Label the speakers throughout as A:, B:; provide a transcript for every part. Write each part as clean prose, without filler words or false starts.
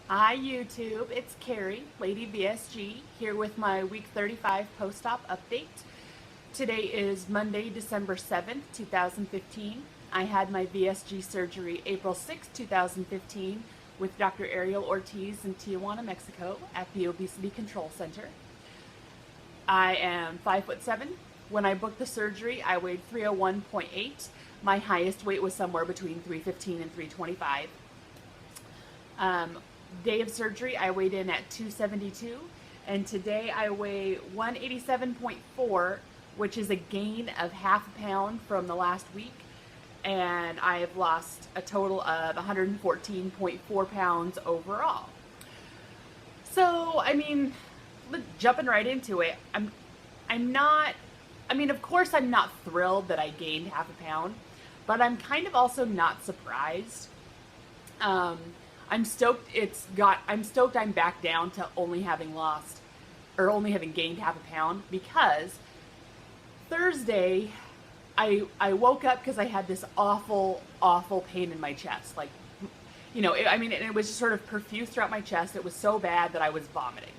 A: Hi YouTube, it's Carrie, Lady VSG, here with my week 35 post-op update. Today is Monday, December 7th, 2015. I had my VSG surgery April 6th, 2015 with Dr. Ariel Ortiz in Tijuana, Mexico at the Obesity Control Center. I am 5'7". When I booked the surgery, I weighed 301.8. My highest weight was somewhere between 315 and 325. Day of surgery, I weighed in at 272, and today I weigh 187.4, which is a gain of half a pound from the last week, and I have lost a total of 114.4 pounds overall. So, I mean, jumping right into it, I'm not, I mean, of course I'm not thrilled that I gained half a pound, but I'm kind of also not surprised. Um, I'm stoked I'm stoked I'm back down to only having lost or only having gained half a pound, because Thursday I woke up because I had this awful pain in my chest. Like, it was just sort of profuse throughout my chest. It was so bad that I was vomiting.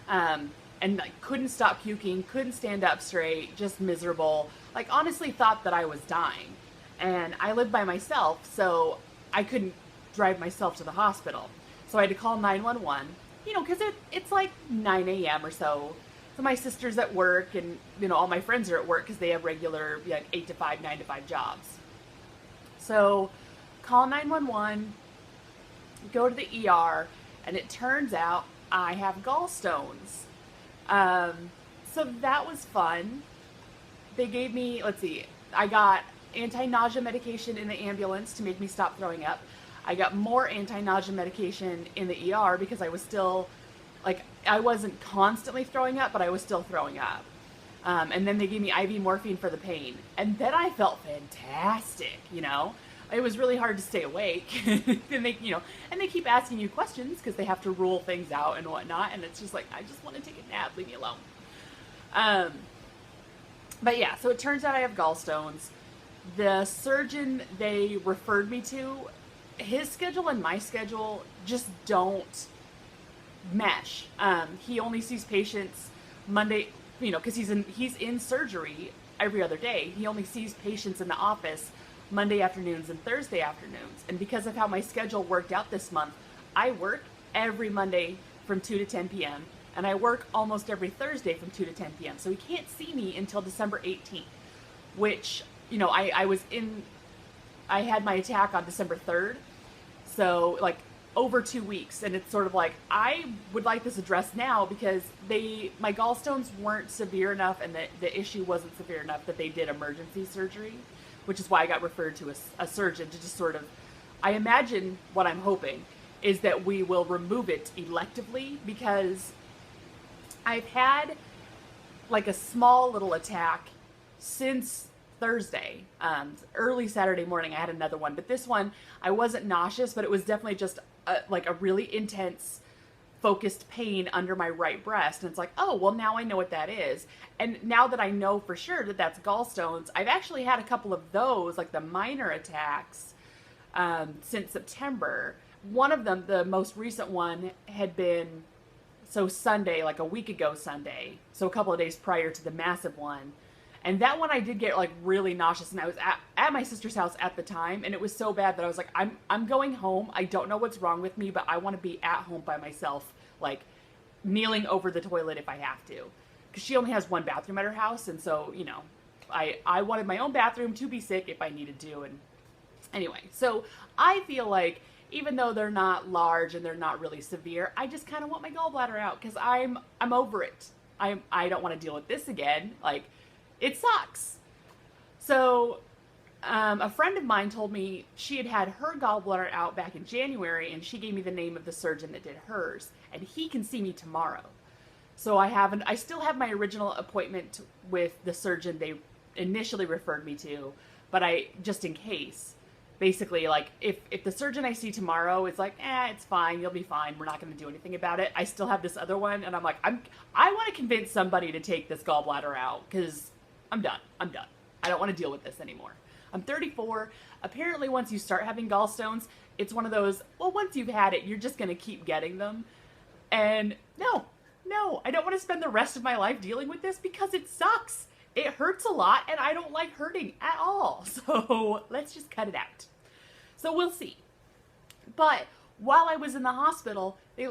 A: And I couldn't stop puking, couldn't stand up straight, just miserable. Like, honestly thought that I was dying. And I live by myself, so I couldn't drive myself to the hospital. So I had to call 911, because it's like 9 a.m. or so. So my sister's at work, and, all my friends are at work because they have regular 8 to 5, 9 to 5 jobs. So call 911, go to the ER, and it turns out I have gallstones. So that was fun. They gave me, I got anti-nausea medication in the ambulance to make me stop throwing up. I got more anti-nausea medication in the ER because I was still, I wasn't constantly throwing up, but I was still throwing up. And then they gave me IV morphine for the pain. And then I felt fantastic, It was really hard to stay awake. and they keep asking you questions because they have to rule things out and whatnot. And it's just like, I just want to take a nap, leave me alone. But yeah, so it turns out I have gallstones. The surgeon they referred me to, his schedule and my schedule just don't mesh. He only sees patients Monday, because he's in surgery every other day. He only sees patients in the office Monday afternoons and Thursday afternoons. And because of how my schedule worked out this month, I work every Monday from 2 to 10 p.m. and I work almost every Thursday from 2 to 10 p.m. So he can't see me until December 18th, which, I had my attack on December 3rd. So, over 2 weeks. And it's sort of like, I would like this addressed now because my gallstones weren't severe enough, and the issue wasn't severe enough that they did emergency surgery, which is why I got referred to a surgeon to just sort of, I imagine what I'm hoping is that we will remove it electively, because I've had a small little attack since Thursday. Early Saturday morning I had another one, but this one I wasn't nauseous, but it was definitely just a really intense focused pain under my right breast. And it's like, oh, well, now I know what that is. And now that I know for sure that that's gallstones, I've actually had a couple of those, the minor attacks, since September. One of them, the most recent one, had been Sunday, a week ago Sunday, so a couple of days prior to the massive one. And that one I did get really nauseous, and I was at my sister's house at the time, and it was so bad that I was like, I'm going home. I don't know what's wrong with me, but I want to be at home by myself, kneeling over the toilet if I have to. Because she only has one bathroom at her house, and so, I wanted my own bathroom to be sick if I needed to. And anyway, so I feel like even though they're not large and they're not really severe, I just kind of want my gallbladder out because I'm over it. I don't want to deal with this again. It sucks. So, a friend of mine told me she had her gallbladder out back in January, and she gave me the name of the surgeon that did hers, and he can see me tomorrow. So I still have my original appointment with the surgeon they initially referred me to, but just in case, basically, if the surgeon I see tomorrow is it's fine, you'll be fine, we're not going to do anything about it, I still have this other one, and I want to convince somebody to take this gallbladder out, because I'm done. I don't want to deal with this anymore. I'm 34. Apparently, once you start having gallstones, it's one of those, well, once you've had it, you're just going to keep getting them. And no, I don't want to spend the rest of my life dealing with this because it sucks. It hurts a lot, and I don't like hurting at all. So let's just cut it out. So we'll see. But while I was in the hospital, they,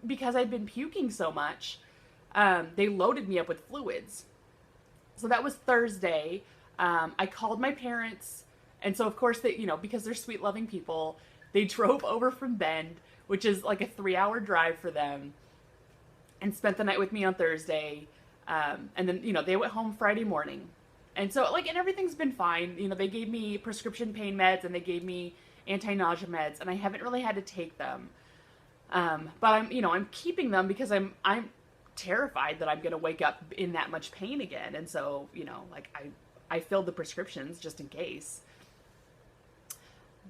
A: because I'd been puking so much, they loaded me up with fluids. So that was Thursday. I called my parents, and so of course they, because they're sweet, loving people, they drove over from Bend, which is like a 3-hour drive for them, and spent the night with me on Thursday. And then, they went home Friday morning. And so, and everything's been fine. They gave me prescription pain meds and they gave me anti-nausea meds, and I haven't really had to take them. But I'm keeping them because I'm terrified that I'm going to wake up in that much pain again. And so, I filled the prescriptions just in case.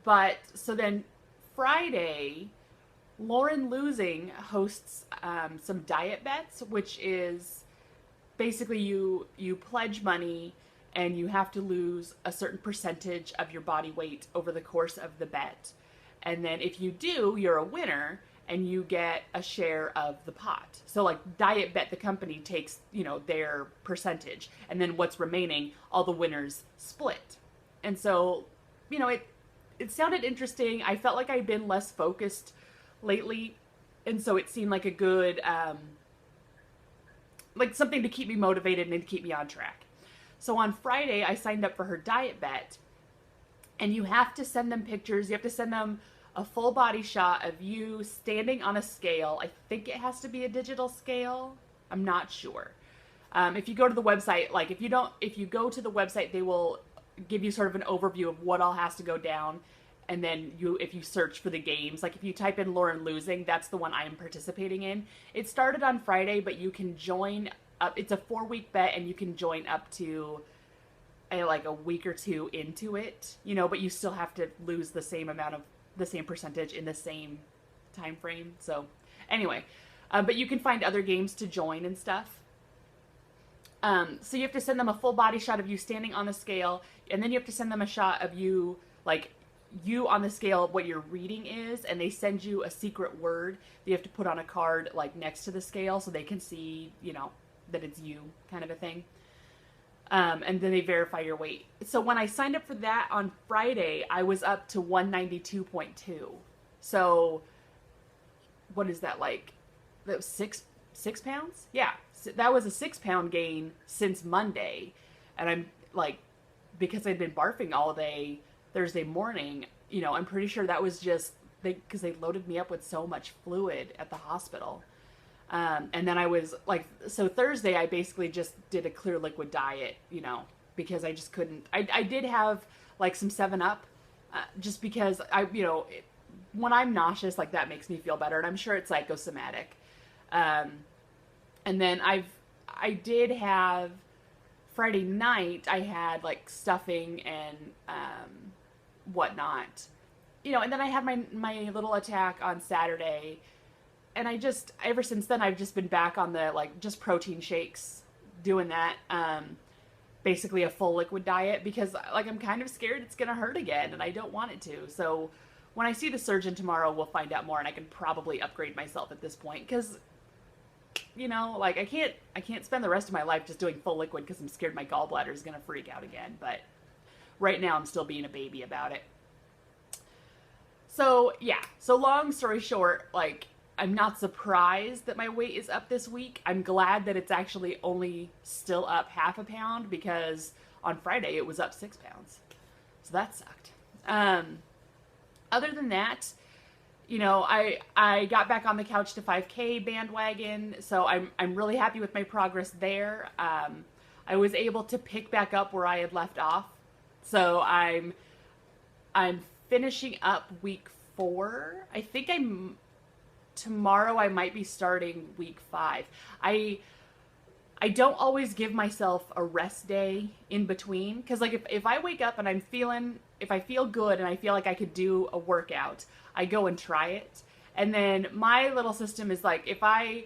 A: But so then Friday, Lauren Losing hosts some diet bets, which is basically you pledge money and you have to lose a certain percentage of your body weight over the course of the bet. And then if you do, you're a winner and you get a share of the pot. So like Diet Bet, the company takes, their percentage, and then what's remaining, all the winners split. And so, it sounded interesting. I felt like I'd been less focused lately, and so it seemed like a good, something to keep me motivated and to keep me on track. So on Friday, I signed up for her diet bet, and you have to send them pictures. You have to send them a full body shot of you standing on a scale. I think it has to be a digital scale. I'm not sure. If you go to the website, if you go to the website, they will give you sort of an overview of what all has to go down. And then if you search for the games, like if you type in Lauren Losing, that's the one I am participating in. It started on Friday, but you can join up. It's a 4-week bet, and you can join up to a week or two into it, but you still have to lose the same percentage in the same time frame. So anyway, but you can find other games to join and stuff. So you have to send them a full body shot of you standing on the scale, and then you have to send them a shot of you, you on the scale, what your reading is, and they send you a secret word that you have to put on a card, next to the scale, so they can see, that it's you, kind of a thing. And then they verify your weight. So when I signed up for that on Friday, I was up to 192.2. So what is that, that was 6 pounds? Yeah, so that was a 6-pound gain since Monday. And I'm because I'd been barfing all day Thursday morning, I'm pretty sure that was just because they loaded me up with so much fluid at the hospital. And then I was so Thursday I basically just did a clear liquid diet, because I just couldn't. I did have some 7-Up, just because when I'm nauseous, that makes me feel better, and I'm sure it's psychosomatic. And then I did have Friday night. I had stuffing and whatnot, and then I had my little attack on Saturday. And ever since then, I've just been back on the, just protein shakes, doing that, basically a full liquid diet, because, I'm kind of scared it's going to hurt again, and I don't want it to. So when I see the surgeon tomorrow, we'll find out more, and I can probably upgrade myself at this point, because, I can't spend the rest of my life just doing full liquid, because I'm scared my gallbladder is going to freak out again. But right now, I'm still being a baby about it. So, yeah. So long story short, I'm not surprised that my weight is up this week. I'm glad that it's actually only still up 0.5 pound, because on Friday it was up 6 pounds. So that sucked. Other than that, I got back on the Couch to 5K bandwagon, so I'm really happy with my progress there. I was able to pick back up where I had left off. So I'm finishing up week 4. I think tomorrow I might be starting week 5. I don't always give myself a rest day in between, because if I wake up and if I feel good and I feel like I could do a workout, I go and try it. And then my little system is if I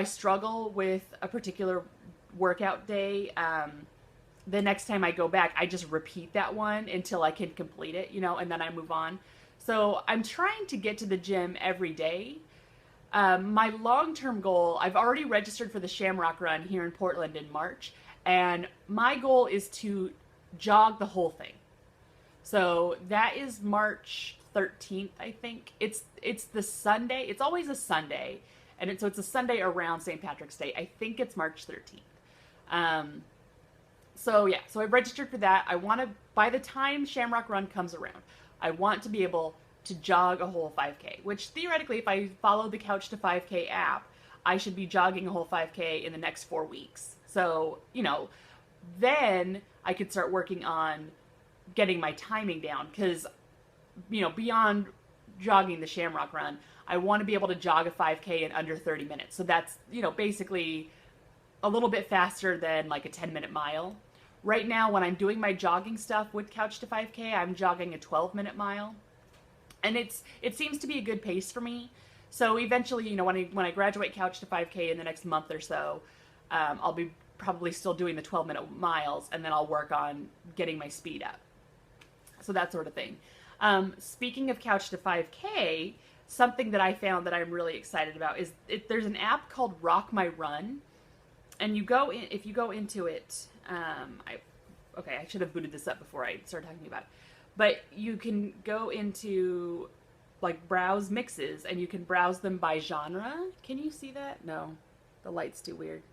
A: struggle with a particular workout day, the next time I go back, I just repeat that one until I can complete it, and then I move on. So I'm trying to get to the gym every day. My long-term goal, I've already registered for the Shamrock Run here in Portland in March, and my goal is to jog the whole thing. So that is March 13th, I think. It's the Sunday. It's always a Sunday, and so it's a Sunday around St. Patrick's Day. I think it's March 13th. So yeah, so I've registered for that. I want to, by the time Shamrock Run comes around, I want to be able to jog a whole 5K, which theoretically, if I follow the Couch to 5K app, I should be jogging a whole 5K in the next 4 weeks. So, then I could start working on getting my timing down, because, beyond jogging the Shamrock Run, I want to be able to jog a 5K in under 30 minutes. So that's, basically a little bit faster than like a 10-minute mile. Right now, when I'm doing my jogging stuff with Couch to 5K, I'm jogging a 12-minute mile. And it seems to be a good pace for me. So eventually, when I graduate Couch to 5K in the next month or so, I'll be probably still doing the 12-minute miles, and then I'll work on getting my speed up. So that sort of thing. Speaking of Couch to 5K, something that I found that I'm really excited about is there's an app called RockMyRun. And if you go into it, I should have booted this up before I started talking about it. But you can go into, like, browse mixes, and you can browse them by genre. Can you see that? No, the light's too weird.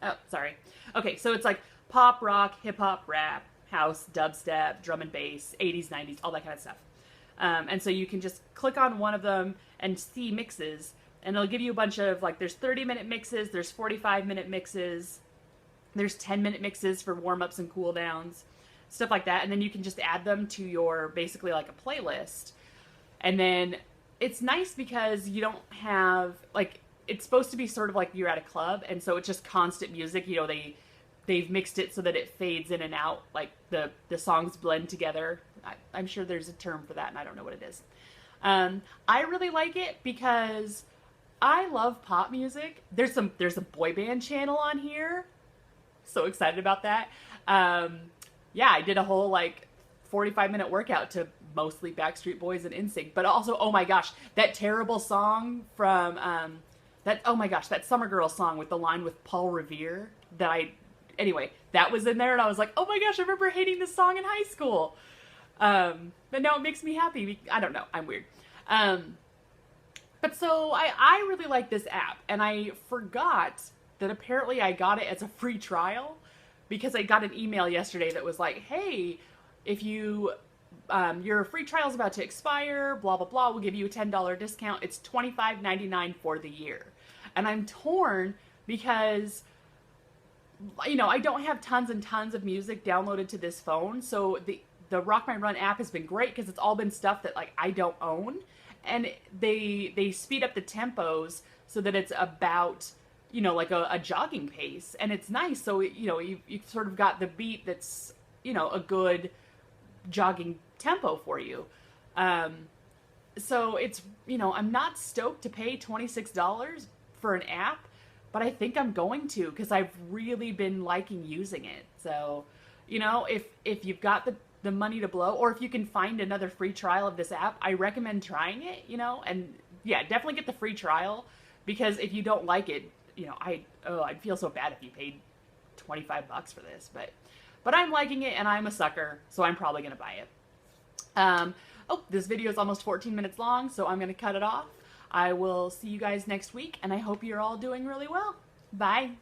A: Oh, sorry. Okay, so it's like pop, rock, hip hop, rap, house, dubstep, drum and bass, 80s, 90s, all that kind of stuff. And so you can just click on one of them and see mixes. And it'll give you a bunch of, like, there's 30-minute mixes, there's 45-minute mixes, there's 10-minute mixes for warm-ups and cool-downs, stuff like that. And then you can just add them to your, basically, like, a playlist. And then it's nice because you don't have, like, it's supposed to be sort of like you're at a club, and so it's just constant music. They've mixed it so that it fades in and out, like, the songs blend together. I'm sure there's a term for that, and I don't know what it is. I really like it because I love pop music. There's a boy band channel on here. So excited about that. Yeah, I did a whole, like, 45-minute workout to mostly Backstreet Boys and NSYNC. But also, oh my gosh, that terrible song from, that Summer Girl song with the line with Paul Revere anyway, that was in there, and I was like, oh my gosh, I remember hating this song in high school. But now it makes me happy. I don't know, I'm weird. But so I really like this app, and I forgot that apparently I got it as a free trial, because I got an email yesterday that was like, hey, if your free trial is about to expire, blah, blah, blah, we'll give you a $10 discount. It's $25.99 for the year. And I'm torn because, I don't have tons and tons of music downloaded to this phone. So the RockMyRun app has been great because it's all been stuff that, like, I don't own. And they speed up the tempos so that it's about, like a jogging pace. And it's nice. So, you've sort of got the beat that's, a good jogging tempo for you. So it's, I'm not stoked to pay $26 for an app, but I think I'm going to, because I've really been liking using it. So, if you've got the money to blow, or if you can find another free trial of this app, I recommend trying it, and yeah, definitely get the free trial, because if you don't like it, I'd feel so bad if you paid $25 for this, but I'm liking it, and I'm a sucker, so I'm probably going to buy it. This video is almost 14 minutes long, so I'm going to cut it off. I will see you guys next week, and I hope you're all doing really well. Bye.